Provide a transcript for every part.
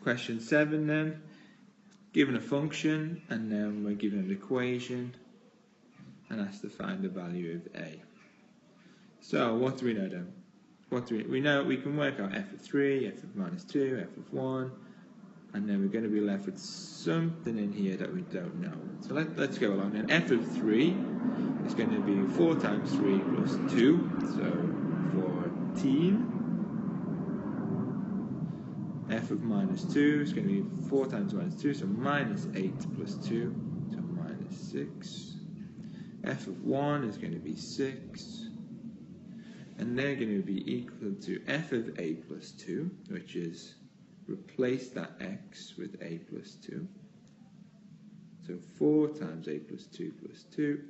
Question 7 then, given a function and then we're given an equation and asked to find the value of a. So what do we know then? We know we can work out f of 3, f of minus 2, f of 1, and then we're going to be left with something in here that we don't know. So let's go along then. F of 3 is going to be 4 times 3 plus 2, so 14. F of minus 2 is going to be 4 times minus 2, so minus 8 plus 2, so minus 6. F of 1 is going to be 6. And they're going to be equal to f of a plus 2, which is replace that x with a plus 2. So 4 times a plus 2 plus 2,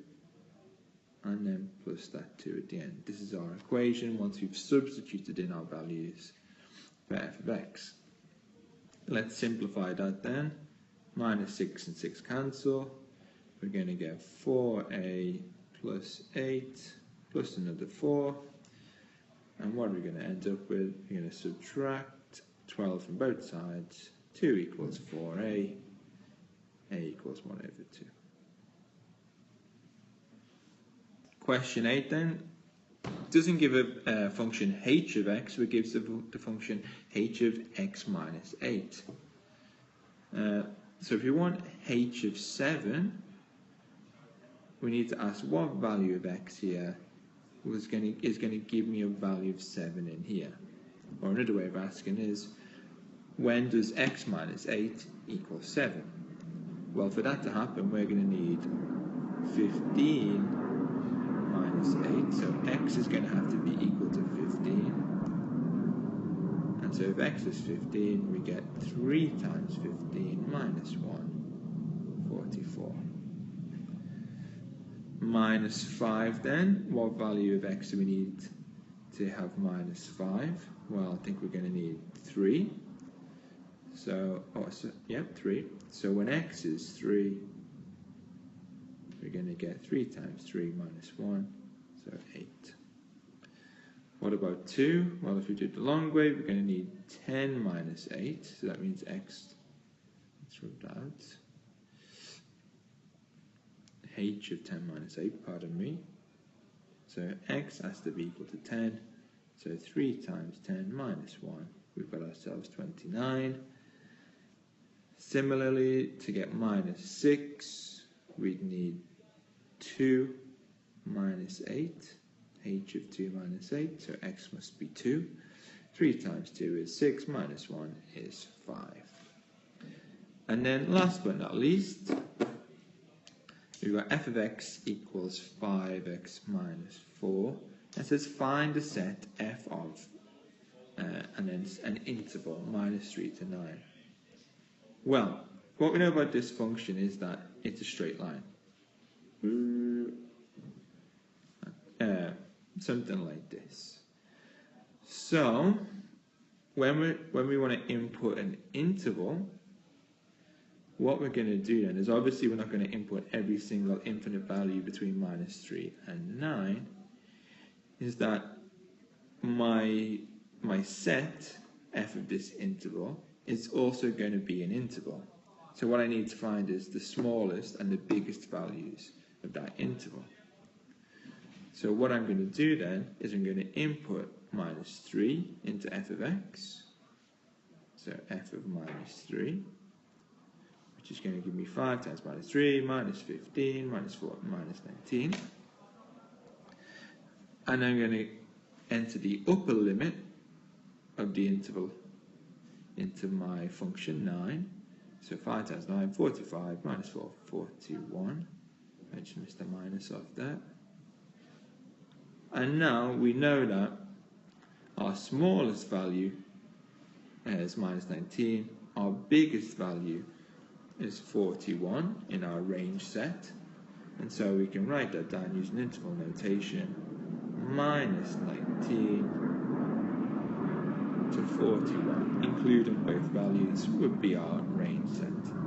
and then plus that 2 at the end. This is our equation once we've substituted in our values for f of x. Let's simplify that then. Minus 6 and 6 cancel. We're going to get 4a plus 8 plus another 4. And what are we going to end up with? We're going to subtract 12 from both sides. 2 equals 4a. A equals 1 over 2. Question 8 then. Doesn't give a function h of x, but gives the function h of x minus 8. So if you want h of 7, we need to ask what value of x here is going to give me a value of 7 in here. Or another way of asking is, when does x minus 8 equal 7? Well, for that to happen, we're going to need 15 minus 8, so x is going to have to be equal to 15. And so if x is 15, we get 3 times 15 minus 1, 44. Minus 5 then, what value of x do we need to have minus 5? Well, I think we're going to need 3. So, 3. So when x is 3, we're going to get 3 times 3 minus 1, so 8. What about 2? Well, if we do it the long way, we're going to need 10 minus 8, so that means x, let's rub that out. H of 10 minus 8, pardon me. So x has to be equal to 10, so 3 times 10 minus 1, we've got ourselves 29. Similarly, to get minus 6, we'd need 2 minus 8, h of 2 minus 8, so x must be 2. 3 times 2 is 6, minus 1 is 5. And then last but not least, we've got f of x equals 5x minus 4. It says find the set f of, and then an interval, minus 3 to 9. Well, what we know about this function is that it's a straight line. Something like this. So, when we want to input an interval, what we're going to do then is, obviously we're not going to input every single infinite value between minus 3 and 9, is that my set, f of this interval, is also going to be an interval. So what I need to find is the smallest and the biggest values of that interval. So what I'm going to do then is I'm going to input minus 3 into f of x, so f of minus 3, which is going to give me 5 times minus 3, minus 15, minus 4, minus 19. And I'm going to enter the upper limit of the interval into my function 9. So 5 times 9, 45, minus 4, 41. I just missed a minus off there. And now we know that our smallest value is minus 19. Our biggest value is 41 in our range set. And so we can write that down using interval notation. Minus 19 to 41, including both values, would be our range set.